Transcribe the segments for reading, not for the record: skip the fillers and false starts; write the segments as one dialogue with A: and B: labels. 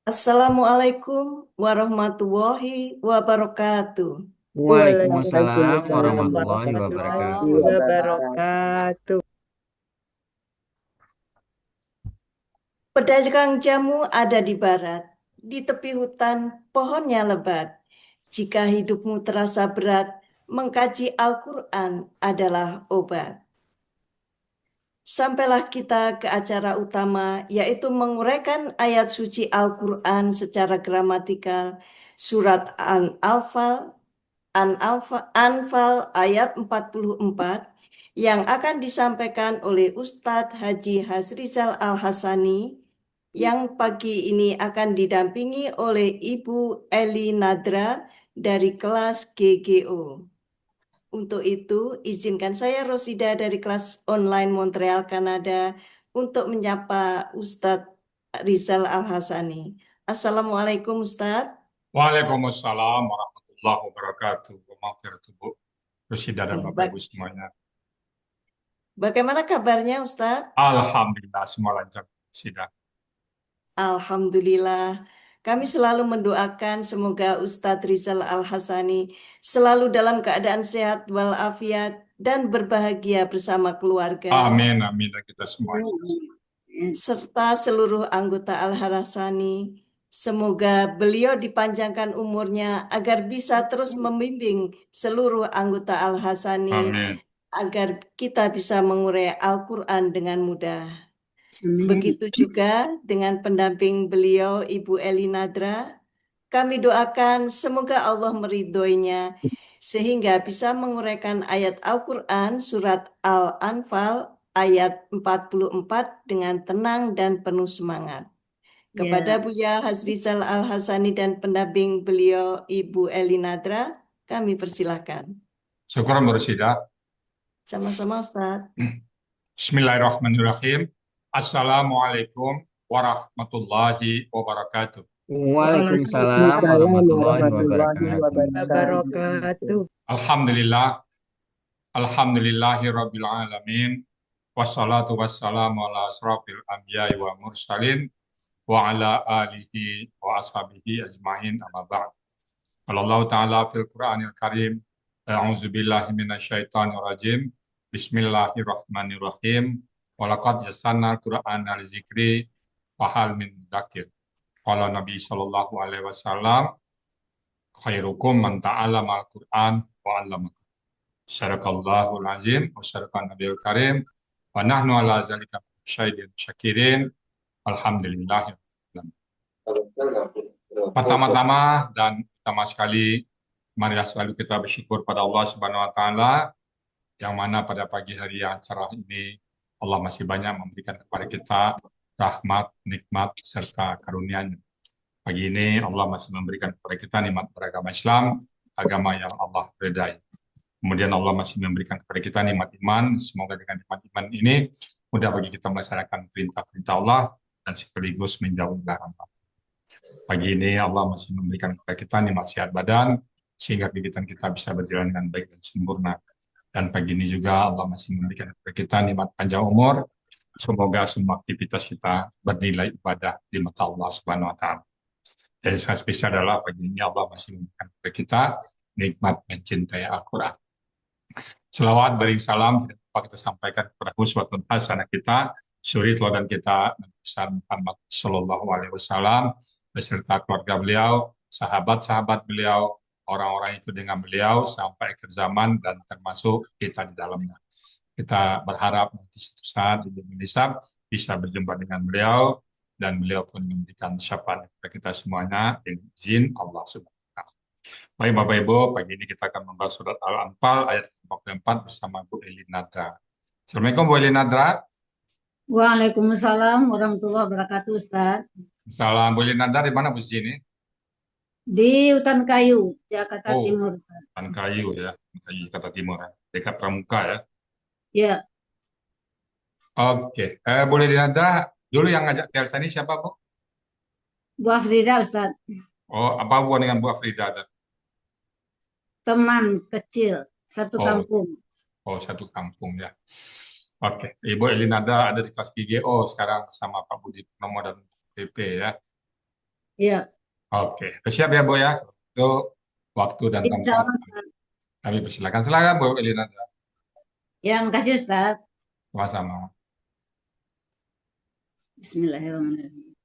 A: Assalamualaikum warahmatullahi wabarakatuh.
B: Waalaikumsalam
C: Waalaikumsalam
B: warahmatullahi
C: warahmatullahi
B: wabarakatuh.
C: wabarakatuh.
A: Pedagang jamu ada di barat, di tepi hutan pohonnya lebat. Jika hidupmu terasa berat, mengkaji Al-Quran adalah obat. Sampailah kita ke acara utama, yaitu menguraikan ayat suci Al-Quran secara gramatikal, surat Anfal ayat 44 yang akan disampaikan oleh Ustadz Haji Hasrizal Al-Hasani yang pagi ini akan didampingi oleh Ibu Eli Nadra dari kelas GGO. Untuk itu, izinkan saya Rosida dari kelas online Montreal, Kanada untuk menyapa Ustadz Rizal Al-Hasani. Assalamualaikum Ustadz.
D: Waalaikumsalam warahmatullahi wabarakatuh. Wabarakatuh, Bu. Rusida dan
A: Eh,
D: Bapak Ibu
A: ba-
D: semuanya.
A: Bagaimana kabarnya Ustadz?
D: Alhamdulillah semua lancar, Rusida.
A: Alhamdulillah, kami selalu mendoakan semoga Ustadz Rizal Al-Hasani selalu dalam keadaan sehat walafiat dan berbahagia bersama keluarga,
D: Amin, amin dan kita semuanya.
A: serta seluruh anggota Al-Hasani. Semoga beliau dipanjangkan umurnya agar bisa terus membimbing seluruh anggota Al-Hasani
D: Amin.
A: agar kita bisa mengurai Al-Quran dengan mudah.
C: Amin.
A: Begitu juga dengan pendamping beliau, Ibu Eli Nadra. Kami doakan semoga Allah meridhoinya sehingga bisa menguraikan ayat Al-Quran surat Al-Anfal ayat 44 dengan tenang dan penuh semangat. Kepada
C: Ya,
A: Buya Hasrizal Al-Hasani dan pendamping beliau, Ibu Eli Nadra, kami persilahkan.
D: Syukur Rusida.
A: Sama-sama Ustadz.
D: Bismillahirrahmanirrahim. Assalamualaikum warahmatullahi wabarakatuh.
B: Waalaikumsalam
C: Waalaikumsalam
B: warahmatullahi
C: warahmatullahi
B: wabarakatuh.
C: wabarakatuh.
D: Alhamdulillah, alhamdulillahi rabbil alamin. Wassalatu wassalamu ala asrafil anbiya'i wa mursalin wa ala alihi wa ashabihi ajma'in amma ba'd. Qala Allah Ta'ala fil Qur'anil Karim, a'udzu billahi minasyaitonir rajim. Bismillahirrahmanirrahim. Wa laqad yassarna al-Qur'ana lizikri wa hal min dzakir. Qala Nabi sallallahu alaihi wasallam, khairukum man ta'allama al-Qur'an wa 'allama. Sadaqallahul azim wa sadaqan nabiyul karim wa nahnu ala zalika syahidin syakirin. Alhamdulillah. Pertama-tama dan pertama sekali, marilah selalu kita bersyukur pada Allah Subhanahu wa taala yang mana pada pagi hari yang cerah ini Allah masih banyak memberikan kepada kita rahmat, nikmat serta karunia-Nya. Pagi ini Allah masih memberikan kepada kita nikmat beragama Islam, agama yang Allah ridai. Kemudian Allah masih memberikan kepada kita nikmat iman. Semoga dengan nikmat iman ini mudah bagi kita melaksanakan perintah-perintah Allah dan sekaligus menjauhi larangan. Pagi ini Allah masih memberikan kepada kita nikmat sehat badan, sehingga kegiatan kita bisa berjalan dengan baik dan sempurna. Dan pagi ini juga Allah masih memberikan kepada kita nikmat panjang umur. Semoga semua aktivitas kita bernilai ibadah di mata Allah Subhanahu wa Ta'ala. Dan yang sangat spesial adalah pagi ini Allah masih memberikan kepada kita nikmat mencintai Al-Quran. Selawat beri salam tidak lupa kita sampaikan kepada uswatun hasanah kita, suri teladan kita Nabi besar Muhammad Shallallahu Alaihi Wasallam beserta keluarga beliau, sahabat-sahabat beliau, orang-orang itu dengan beliau sampai akhir zaman dan termasuk kita di dalamnya. Kita berharap nanti suatu saat di dunia hisab bisa berjumpa dengan beliau dan beliau pun memberikan syafaat kepada kita semuanya dengan izin Allah Subhanahu wa Ta'ala. Baik Bapak Ibu, pagi ini kita akan membahas surat Al-Anfal ayat 44 bersama Bu Eli Nadra. Assalamualaikum Bu Eli Nadra.
E: Waalaikumsalam warahmatullahi wabarakatuh, Ustaz.
D: Salam Bu Eli Nadra, di mana Bu sini?
E: Di Hutan Kayu, Jakarta
D: Oh,
E: Timur.
D: Hutan Kayu ya, Hutan Kayu Jakarta Timur ya, dekat Pramuka ya.
E: Ya,
D: Oke, Bu Eli Nadra, dulu yang ngajak ke Elsa ini siapa Bu?
E: Bu Afrida, Ustaz.
D: Oh, apa hubungan dengan Bu Afrida?
E: Teman kecil, satu
D: Oh,
E: kampung.
D: oh satu kampung ya. Oke, Ibu Eli Nadra ada di kelas GGO sekarang sama Pak Budi Purnomo dan PP ya.
E: Ya,
D: Oke, siap ya Bu ya. Itu waktu dan
E: insya
D: tempat
E: Allah Ustaz.
D: kami persilakan. Silakan Bu Elina.
E: Yang kasih Ustaz.
D: Sama-sama.
E: Bismillahirrahmanirrahim.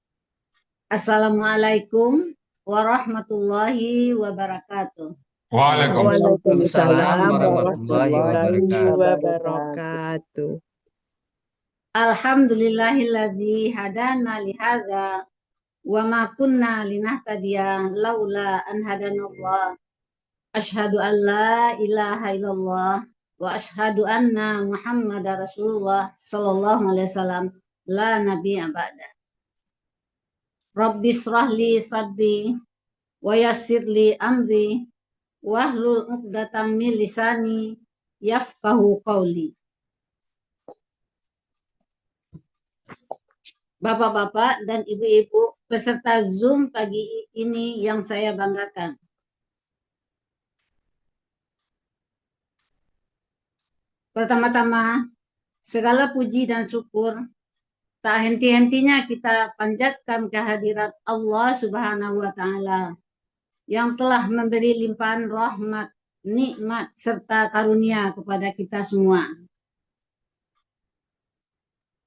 E: Assalamualaikum warahmatullahi wabarakatuh.
D: Waalaikumsalam.
B: Waalaikumsalam
C: Waalaikumsalam
B: warahmatullahi
C: warahmatullahi
B: wabarakatuh.
C: wabarakatuh.
E: Alhamdulillahilladzi hadana lihadza wa ma kunna linahtadiya laula an hadanallah. Asyhadu an la ilaha illallah wa asyhadu anna Muhammadar Rasulullah sallallahu alaihi wasallam la nabiyya ba'da. Rabbi shrah li sadri wa yassir li amri wahlul 'uqdatam min lisani yafqahu qawli. Bapak-bapak dan ibu-ibu peserta Zoom pagi ini yang saya banggakan. Pertama-tama, segala puji dan syukur tak henti-hentinya kita panjatkan kehadirat Allah Subhanahu wa taala yang telah memberi limpahan rahmat, nikmat serta karunia kepada kita semua.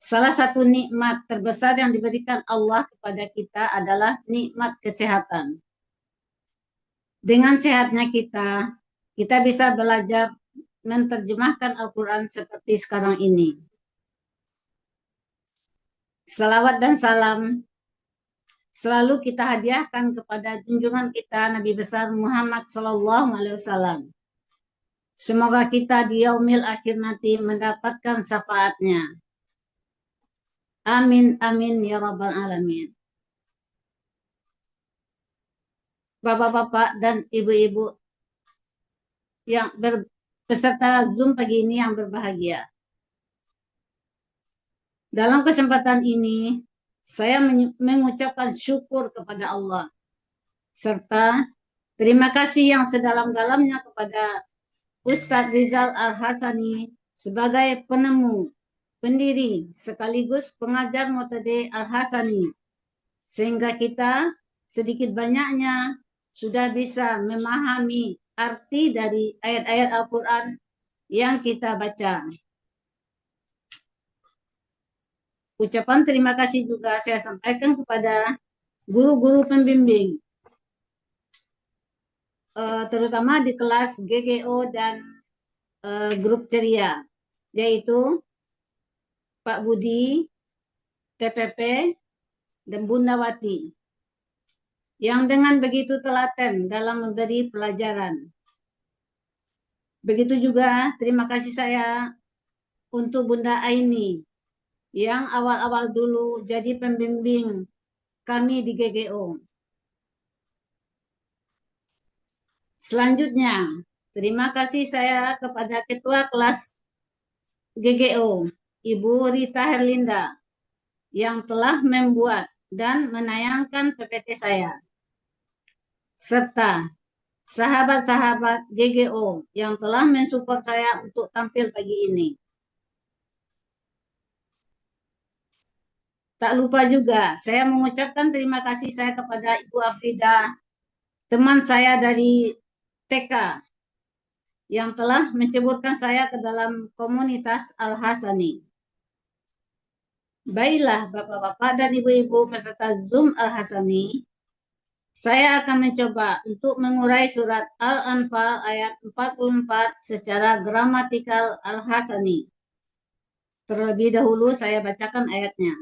E: Salah satu nikmat terbesar yang diberikan Allah kepada kita adalah nikmat kesehatan. Dengan sehatnya kita bisa belajar menerjemahkan Al-Quran seperti sekarang ini. Salawat dan salam selalu kita hadiahkan kepada junjungan kita Nabi besar Muhammad SAW. Semoga kita di yaumil akhir nanti mendapatkan syafaatnya. Amin, amin, ya rabbal alamin. Bapak-bapak dan ibu-ibu yang peserta Zoom pagi ini yang berbahagia. Dalam kesempatan ini, saya mengucapkan syukur kepada Allah, serta terima kasih yang sedalam-dalamnya kepada Ustadz Rizal Al-Hasani sebagai penemu, pendiri, sekaligus pengajar metode Al-Hasani, sehingga kita sedikit banyaknya sudah bisa memahami arti dari ayat-ayat Al-Quran yang kita baca. Ucapan terima kasih juga saya sampaikan kepada guru-guru pembimbing, terutama di kelas GGO dan grup ceria, yaitu Pak Budi, TPP, dan Bunda Wati, yang dengan begitu telaten dalam memberi pelajaran. Begitu juga terima kasih saya untuk Bunda Aini, yang awal-awal dulu jadi pembimbing kami di GGO. Selanjutnya, terima kasih saya kepada Ketua Kelas GGO, Ibu Rita Herlinda, yang telah membuat dan menayangkan PPT saya, serta sahabat-sahabat GGO yang telah mensupport saya untuk tampil pagi ini. Tak lupa juga saya mengucapkan terima kasih saya kepada Ibu Afrida, teman saya dari TK, yang telah menceburkan saya ke dalam komunitas Al-Hasani. Baiklah Bapak-bapak dan Ibu-ibu peserta Zoom Al-Hasani, saya akan mencoba untuk mengurai surat Al-Anfal ayat 44 secara gramatikal Al-Hasani. Terlebih dahulu saya bacakan ayatnya.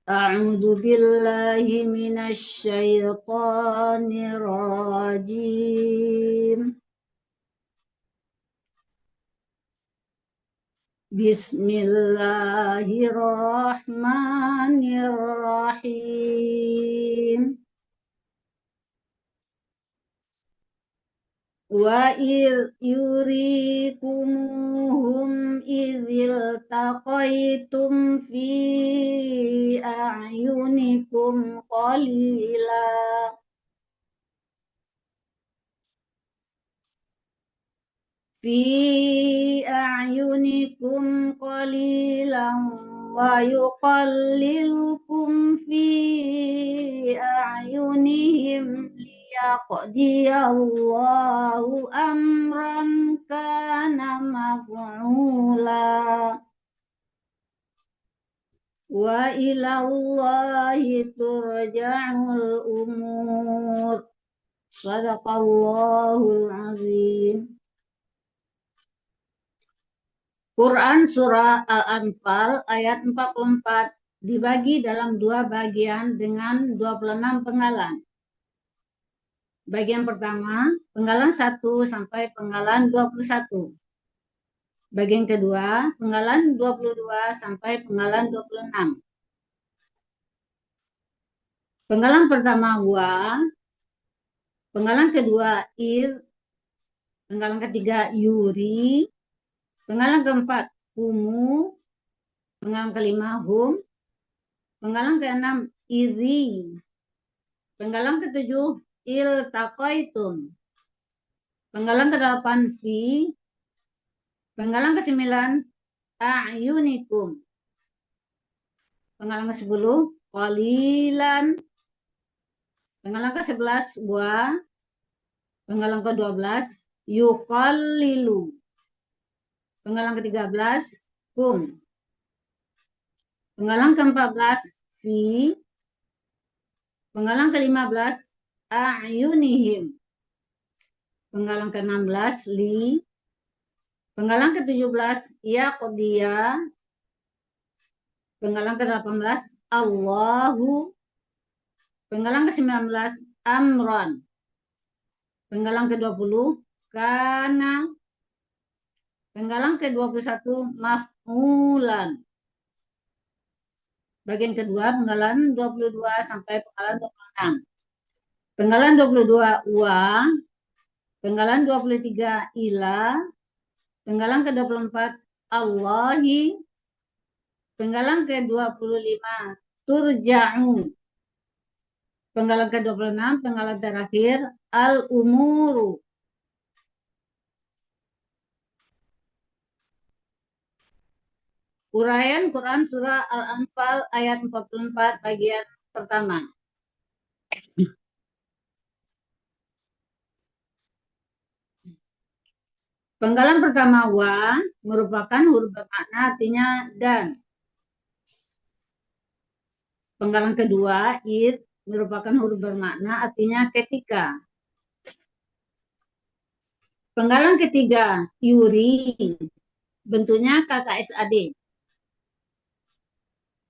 E: A'udzu billahi minasy syaithanir rajim. Bismillahirrahmanirrahim. Wa yurikumuhum idzil taqaitum fi a'yunikum qalila fi a'yunikum qalilan wa yuqallilukum fi a'yunihim liyaqdiyallahu amran kana maf'ula wa ilallahi turja'ul umur. Sadaqallahul azim. Quran Surah Al-Anfal ayat 44 dibagi dalam dua bagian dengan 26 penggalan. Bagian pertama, penggalan 1 sampai penggalan 21. Bagian kedua, penggalan 22 sampai penggalan 26. Penggalan pertama wa, penggalan kedua id, penggalan ketiga yuri, penggalan keempat humu, penggalan kelima hum, penggalan keenam izi, penggalan ketujuh iltaqaitum, penggalan kedelapan fi, penggalan kesembilan a'yunikum, penggalan ke-10 qalilan, penggalan ke-11 wa, penggalan ke-12 yuqallilu, penggalan ke-13 kum, penggalan ke-14 fi, penggalan ke-15 a'yunihim, penggalan ke-16 li, penggalan ke-17 yaqdiya, penggalan ke-18 Allahu, penggalan ke-19 amran, penggalan ke-20 kana, penggalan ke-21 maf'ulan. Bagian kedua penggalan 22 sampai penggalan 26. Penggalan 22 wa, penggalan 23 ila, penggalan ke-24 Allahi, penggalan ke-25 turja'u, penggalan ke-26 penggalan terakhir al-umuru. Uraian Quran Surah Al-Anfal ayat 44 bagian pertama. Penggalan pertama wa merupakan huruf bermakna artinya dan. Penggalan kedua id merupakan huruf bermakna artinya ketika. Penggalan ketiga yuri bentuknya KKSAD.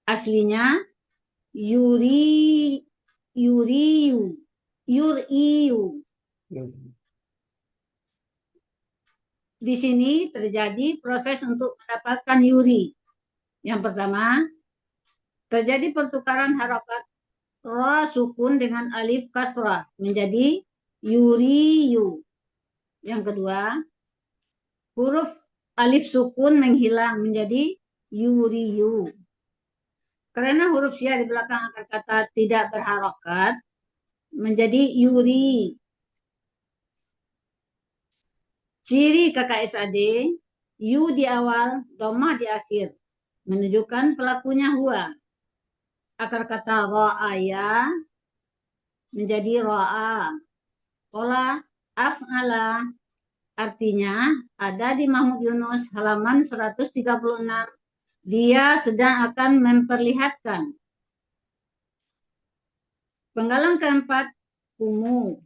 E: Aslinya yuriyu, yuriyu. Di sini terjadi proses untuk mendapatkan yuri. Yang pertama, terjadi pertukaran harokat ra sukun dengan alif kasrah menjadi yuriyu. Yang kedua, huruf alif sukun menghilang menjadi yuriyu. Karena huruf sya di belakang akar kata tidak berharokat menjadi yuri. Ciri KKSAD, yu di awal, domah di akhir, menunjukkan pelakunya huwa. Akar kata ra'aya menjadi ra'a. Pola af'ala artinya ada di Mahmud Yunus halaman 136. Dia sedang akan memperlihatkan. Penggalan keempat, kumu.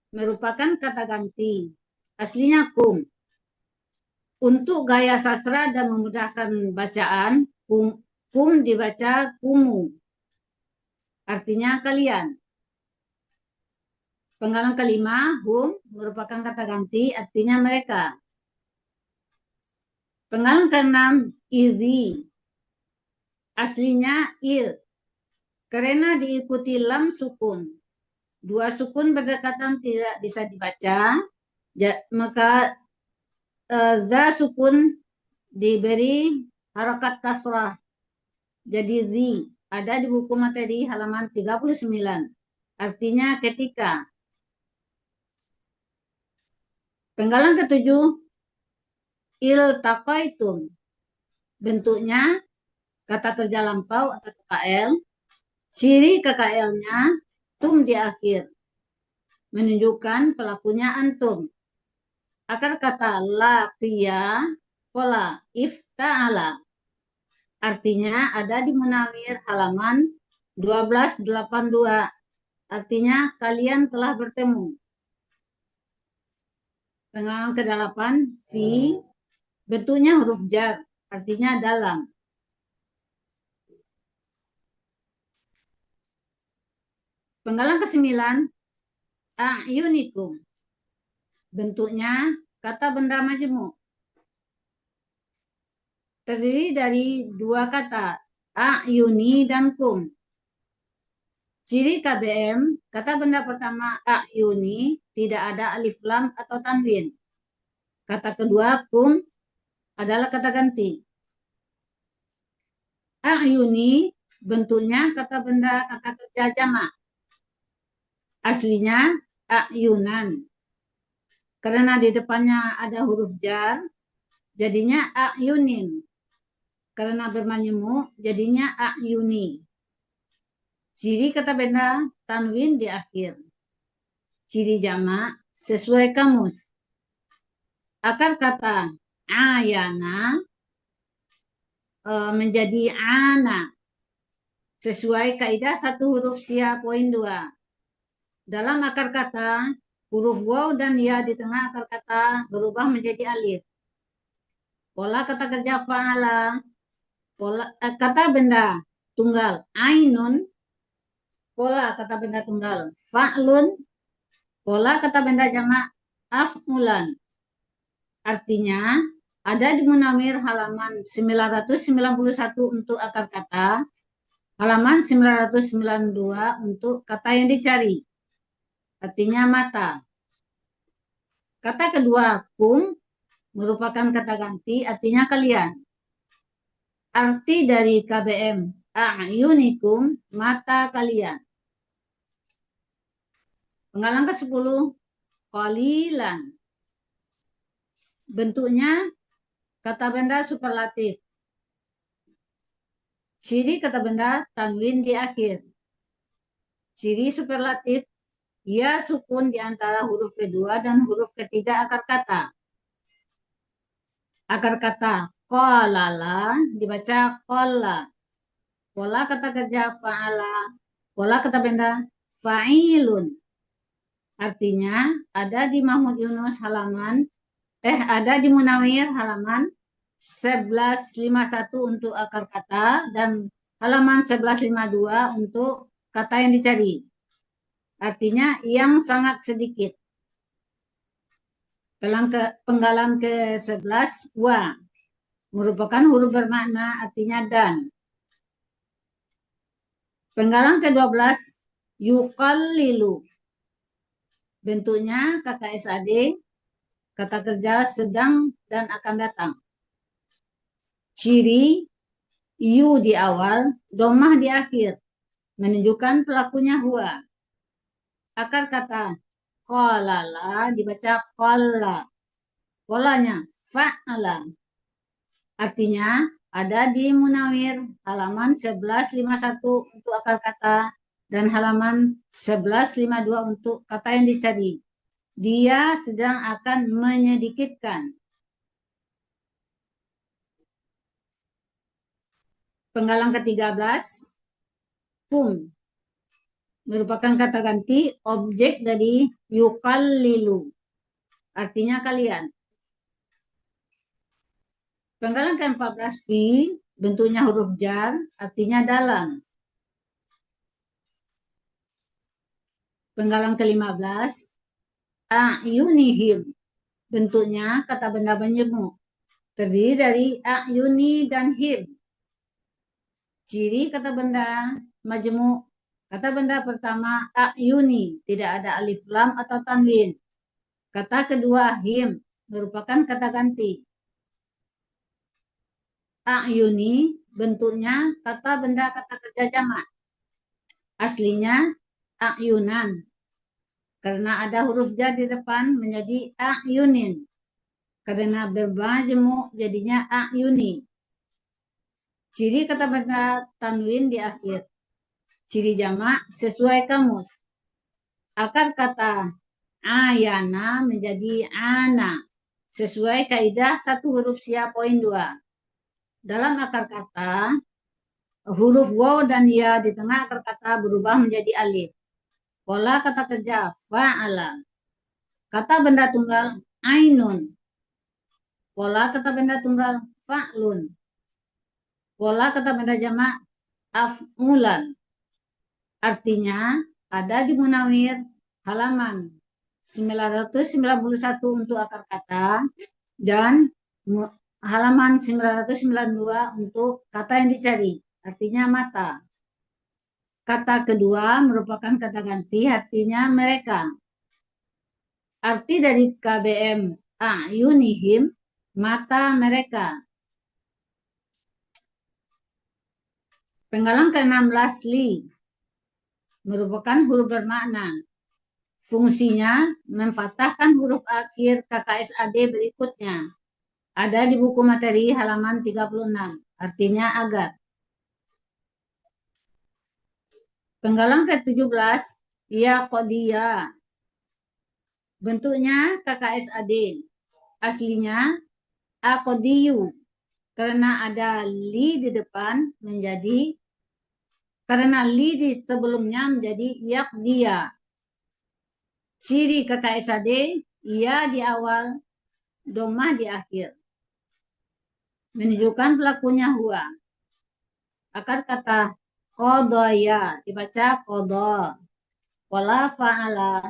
E: Merupakan kata ganti. Aslinya kum. Untuk gaya sastra dan memudahkan bacaan, kum dibaca kumu. Artinya kalian. Penggalan kelima, hum, merupakan kata ganti, artinya mereka. Penggalan keenam, izi. Aslinya il. Karena diikuti lam sukun. Dua sukun berdekatan tidak bisa dibaca, maka za sukun diberi harokat kasrah. Jadi zi ada di buku materi halaman 39. Artinya ketika. Penggalan ketujuh, iltaqaitum. bentuknya kata kerja lampau atau KKL. Ciri KKL-nya tum di akhir, menunjukkan pelakunya antum. Akar kata laqiya, pola ifta'ala, artinya ada di Munawir halaman 1282, artinya kalian telah bertemu. Pengalaman ke-8, fi, bentuknya huruf jar, artinya dalam. Penggalan ke-9, a'yunikum, bentuknya kata benda majemuk. Terdiri dari dua kata, a'yuni dan kum. Ciri KBM, kata benda pertama a'yuni, tidak ada alif lam atau tanwin. Kata kedua kum adalah kata ganti. A'yuni bentuknya kata benda kata kerja jamak. Aslinya a'yunan. Karena di depannya ada huruf jar, jadinya a'yunin. Karena bermajemuk, jadinya a'yuni. Ciri kata benda tanwin di akhir. Ciri jamak sesuai kamus. Akar kata ayana menjadi ana. Sesuai kaidah satu huruf sia poin 2. Dalam akar kata, huruf waw dan ya di tengah akar kata berubah menjadi alif. Pola kata kerja fa'ala, pola kata benda tunggal ainun, pola kata benda tunggal fa'lun, pola kata benda jamak af'ulan. Artinya ada di Munawir halaman 991 untuk akar kata, halaman 992 untuk kata yang dicari. Artinya mata. Kata kedua kum merupakan kata ganti, artinya kalian. Arti dari KBM a'yunikum, mata kalian. Penggalan ke-10, qalilan. Bentuknya kata benda superlatif. Ciri kata benda tanwin di akhir. Ciri superlatif, ia sukun di antara huruf kedua dan huruf ketiga akar kata. Akar kata qalala dibaca qalla. Pola kata kerja fa'ala, pola kata benda fa'ilun. Artinya ada di Mahmud Yunus halaman ada di Munawir halaman 1151 untuk akar kata dan halaman 1152 untuk kata yang dicari. Artinya yang sangat sedikit. Penggalan ke-11 wa merupakan huruf bermakna artinya dan. Penggalan ke-12 yuqallilu. Bentuknya kata SAD, kata kerja sedang dan akan datang. Ciri yu di awal, domah di akhir, menunjukkan pelakunya huwa. Akar kata qalala dibaca qalla. Polanya fa'ala. Artinya ada di Munawir halaman 1151 untuk akar kata dan halaman 1152 untuk kata yang dicari. Dia sedang akan menyedikitkan. Penggalan ke-13 kum merupakan kata ganti objek dari yuqallilu. Artinya kalian. Penggalan ke-14 fi bentuknya huruf jar, artinya dalam. Penggalan ke-15 a'yunihim, bentuknya kata benda menjemuk. Terdiri dari a'yuni dan him. Ciri kata benda majemuk. Kata benda pertama a'yuni, tidak ada alif lam atau tanwin. Kata kedua him, merupakan kata ganti. A'yuni bentuknya kata benda kata kerja jamak. Aslinya a'yunan. Karena ada huruf jar di depan menjadi a'yunin. Karena bermajemuk jadinya a'yuni. Ciri kata benda tanwin di akhir. Ciri jamak sesuai kamus. Akar kata ayana menjadi ana. Sesuai kaidah satu huruf sia poin 2. Dalam akar kata, huruf waw dan ya di tengah akar kata berubah menjadi alif. Pola kata kerja fa'ala. Kata benda tunggal ainun. Pola kata benda tunggal fa'lun. Pola kata benda jamak af'ulan. Artinya ada di Munawir halaman 991 untuk akar kata dan halaman 992 untuk kata yang dicari, artinya mata. Kata kedua merupakan kata ganti, artinya mereka. Arti dari KBM a'yunihim, mata mereka. Penggalan ke-16 li merupakan huruf bermakna. Fungsinya memfathahkan huruf akhir KKSAD berikutnya. Ada di buku materi halaman 36, artinya agar. Penggalan ke-17, ya qadiyah. Bentuknya KKSAD. Aslinya aqdiyu. Karena ada li di depan menjadi, karena li di sebelumnya menjadi yaqdiya. Ciri KKSAD, ya di awal, domah di akhir. Menunjukkan pelakunya huwa. Akar kata qadaya dibaca qada. Wala fa'ala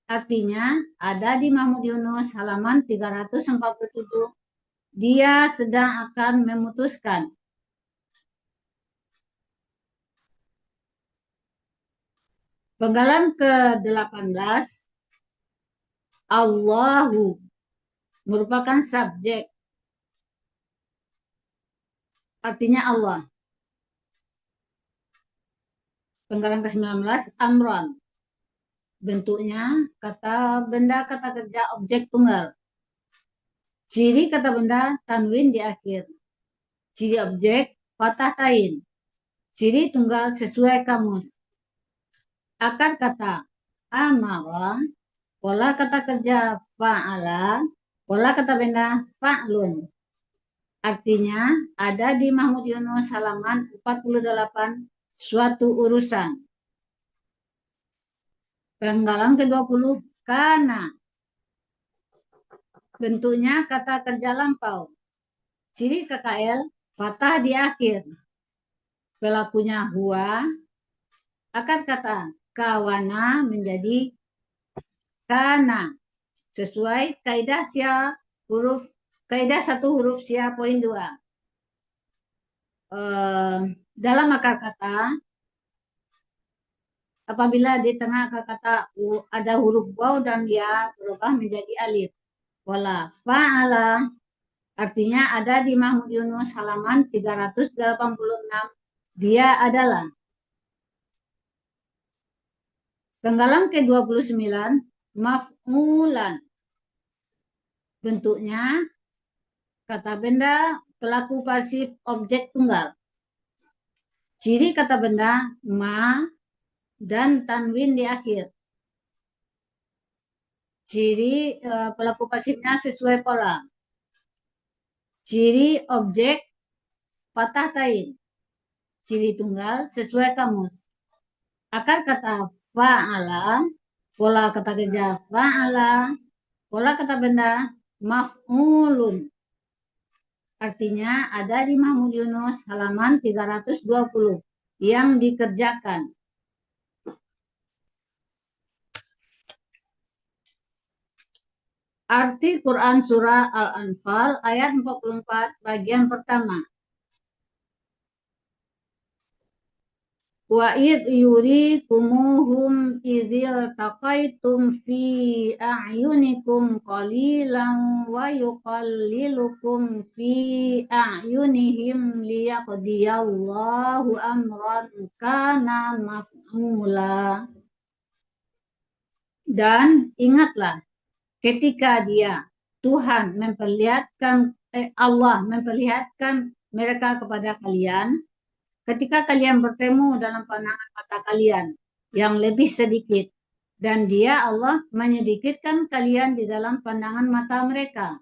E: artinya ada di Mahmud Yunus halaman 347. Dia sedang akan memutuskan. Penggalan ke-18, Allahu merupakan subjek. Artinya Allah. Penggalan ke-19, amron. Bentuknya kata benda kata kerja objek tunggal. Ciri kata benda tanwin di akhir. Ciri objek fathah tain. Ciri tunggal sesuai kamus. Akar kata amara, pola kata kerja fa'ala, pola kata benda fa'lun. Artinya ada di Mahmud Yunus halaman 48, suatu urusan. Penggalan ke-20, kana. Bentuknya kata kerja lampau. Ciri KKL, fathah di akhir. Pelakunya huwa. Akar kata kawana menjadi kana. Sesuai kaidah sia huruf, kaidah satu huruf sia poin 2. Dalam akar kata, apabila di tengah akar kata ada huruf waw dan ya berubah menjadi alif. Wala fa'ala artinya ada di Mahmud Yunus halaman 386. Dia adalah. Penggalan ke-29, maf'ulan. Bentuknya kata benda pelaku pasif objek tunggal. Ciri kata benda ma dan tanwin di akhir. Ciri pelaku pasifnya sesuai pola. Ciri objek fathah tain. Ciri tunggal sesuai kamus. Akar kata fa'ala, pola kata kerja fa'ala, pola kata benda maf'ulun. Artinya ada di Mahmud Yunus halaman 320 yang dikerjakan. Arti Quran Surah Al-Anfal ayat 44 bagian pertama. Wa id yurikumuhum idzil taqaitum fi a'yunikum qalilan wa yuqallilukum fi a'yunihim liyaqdiyallahu amran kana maf'ula. Dan ingatlah ketika dia Tuhan memperlihatkan Allah memperlihatkan mereka kepada kalian ketika kalian bertemu dalam pandangan mata kalian yang lebih sedikit, dan Dia Allah menyedikitkan kalian di dalam pandangan mata mereka,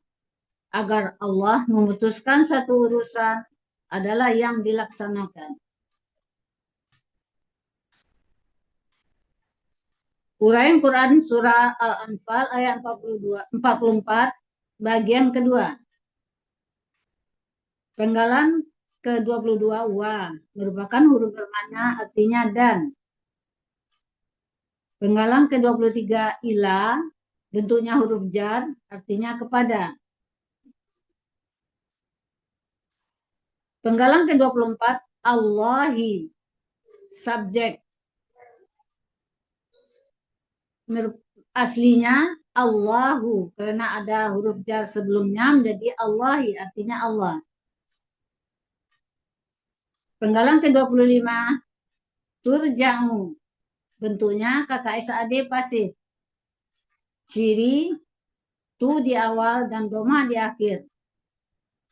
E: agar Allah memutuskan suatu urusan adalah yang dilaksanakan. Uraian Quran Surah Al-Anfal ayat 44 bagian kedua. Penggalan ke-22 wa merupakan huruf bermakna artinya dan. Penggalan ke-23 ila bentuknya huruf jar artinya kepada. Penggalan ke-24 Allahi subjek aslinya Allahu karena ada huruf jar sebelumnya menjadi Allahi artinya Allah. Penggalan ke-25 turja'u bentuknya kata SAD pasif. Ciri tu di awal dan doma di akhir.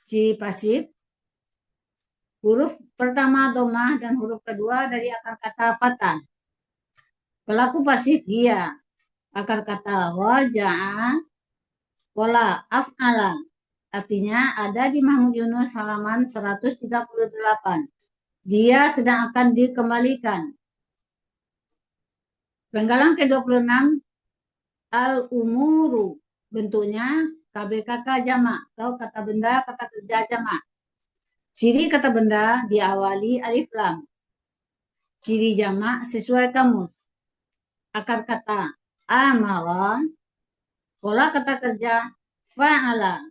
E: Ciri pasif huruf pertama doma dan huruf kedua dari akar kata fatah. Pelaku pasif dia. Akar kata waja'a, pola af'ala, artinya ada di Mahmud Yunus halaman 138. Dia sedang akan dikembalikan. Penggalan ke-26 al-umuru, bentuknya KBKK jamak atau kata benda kata kerja jamak. Ciri kata benda diawali alif lam. Ciri jamak sesuai kamus. Akar kata amara, pola kata kerja fa'ala,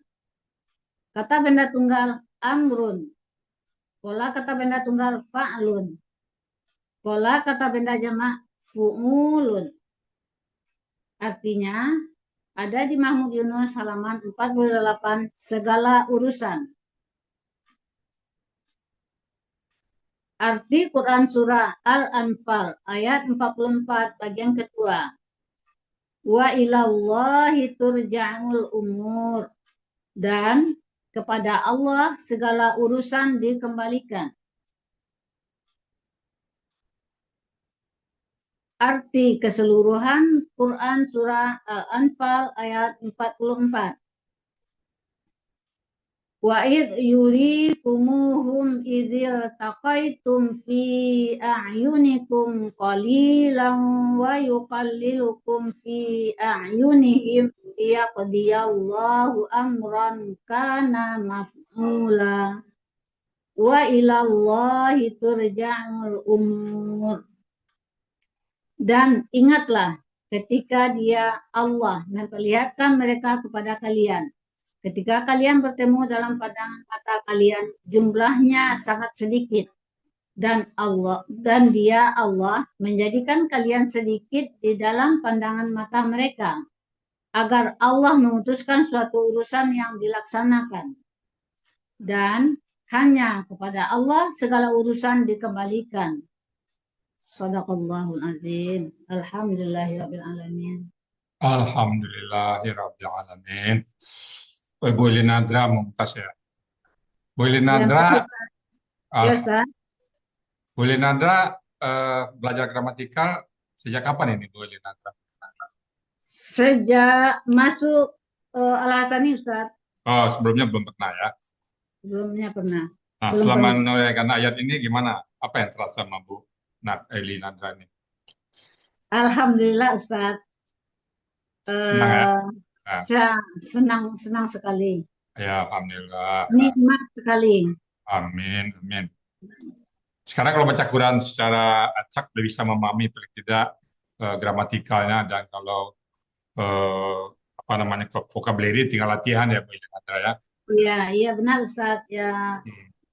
E: kata benda tunggal amrun, pola kata benda tunggal fa'lun, pola kata benda jamak fu'ulun. Artinya ada di Mahmud Yunus halaman 48 segala urusan. Arti Quran Surah Al-Anfal ayat 44 bagian kedua. Wa ilallahi turja'ul umur, dan kepada Allah segala urusan dikembalikan. Arti keseluruhan Quran Surah Al-Anfal ayat 44. Wa id yurikumuhum idzil taqaitum fi a'yunikum qalilan wa yuqallilukum fi a'yunihim liyaqdiyallahu amran kana maf'ula wa ilallahi turja'ul umur. Dan ingatlah ketika Dia Allah memperlihatkan mereka kepada kalian. Ketika kalian bertemu dalam pandangan mata kalian, jumlahnya sangat sedikit. Dan Dia Allah menjadikan kalian sedikit di dalam pandangan mata mereka, agar Allah memutuskan suatu urusan yang dilaksanakan. Dan hanya kepada Allah segala urusan dikembalikan. Shadaqallahul azim. Alhamdulillahirabbil alamin.
D: Alhamdulillahirrabbilalamin. Bu Elinadra Mumtaz ya. Bu
E: Ya,
D: Elinadra,
E: ya Ustaz.
D: Bu Elinadra belajar gramatikal sejak kapan ini Bu Elinadra?
E: Sejak masuk Al-Hasani Ustaz.
D: Oh, sebelumnya belum pernah ya.
E: Sebelumnya pernah.
D: Nah,
E: Belum
D: selama
E: pernah.
D: menunaikan ayat ini gimana? Apa yang terasa sama Bu Elinadra ini?
E: Alhamdulillah Ustaz.
D: Senang ya? Nah,
E: Saya senang sekali.
D: ya, alhamdulillah.
E: Nikmat sekali.
D: Amin, amin. Sekarang kalau baca Quran secara acak udah bisa memahami paling tidak gramatikalnya, dan kalau apa namanya vocabulary tinggal latihan ya Bu Elinadra ya.
E: Iya benar Ustaz. Ya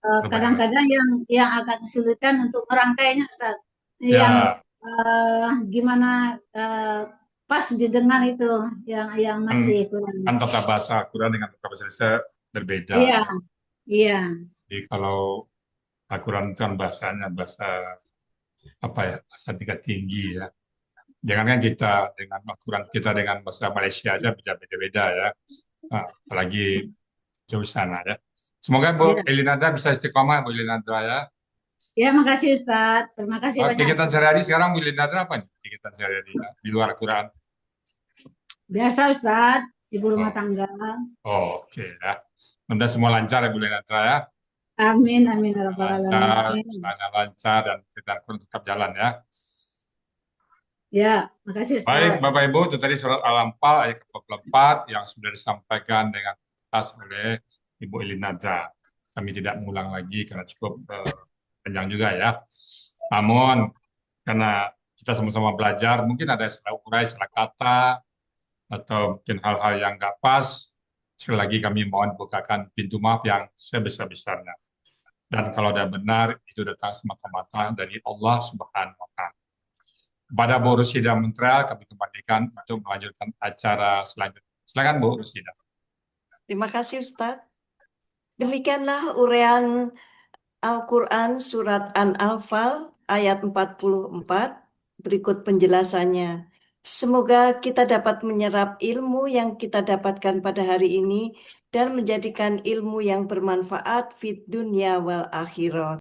D: Lumayan.
E: kadang-kadang yang agak kesulitan untuk merangkainya Ustaz. Yang
D: Ya,
E: gimana pas didengar itu yang masih kurang.
D: kan tata bahasa Quran dengan tata bahasa Indonesia berbeda.
E: Iya.
D: Jadi kalau Al-Quran kan bahasanya bahasa apa ya, bahasa tingkat tinggi ya. Jangankan kita dengan Al-Quran, kita dengan bahasa Malaysia aja bisa beda-beda ya. Nah, apalagi jauh sana ya. Semoga Bu
E: Ya,
D: Elinada bisa istiqomah, Bu Elinada ya.
E: ya makasih Ustadz. Terima kasih banyak
D: Kegiatan
E: Ustadz.
D: sehari-hari sekarang Bu Elinada apa nih? Kegiatan sehari-hari ya, di luar Quran.
E: Biasa Ustadz, ibu rumah
D: Oh,
E: tangga.
D: oke ya. Mudah semua lancar ya Bu Elinada ya.
E: Amin, amin, ya rabbal
D: Lancar,
E: alamin.
D: usahanya lancar, dan kita pun tetap jalan ya.
E: Ya, makasih
D: Baik,
E: Ustadz.
D: Bapak Ibu, itu tadi surat Al-Anfal ayat ke-24 yang sudah disampaikan dengan tuntas oleh Ibu Elinada. Kami tidak mengulang lagi karena cukup panjang juga ya. Namun, karena kita sama-sama belajar, mungkin ada salah urai, salah kata, atau mungkin hal-hal yang nggak pas. Sekali lagi kami mohon bukakan pintu maaf yang sebesar-besarnya. Dan kalau ada benar, itu datang semata-mata dari Allah Subhanahu wa Ta'ala. Kepada Bu Rusida Mentral, kami kembalikan untuk melanjutkan acara selanjutnya. Silakan Bu Rusida.
A: Terima kasih Ustadz. Demikianlah uraian Al-Quran Surat An-Anfal ayat 44. Berikut penjelasannya. Semoga kita dapat menyerap ilmu yang kita dapatkan pada hari ini dan menjadikan ilmu yang bermanfaat fid dunya wal akhirat.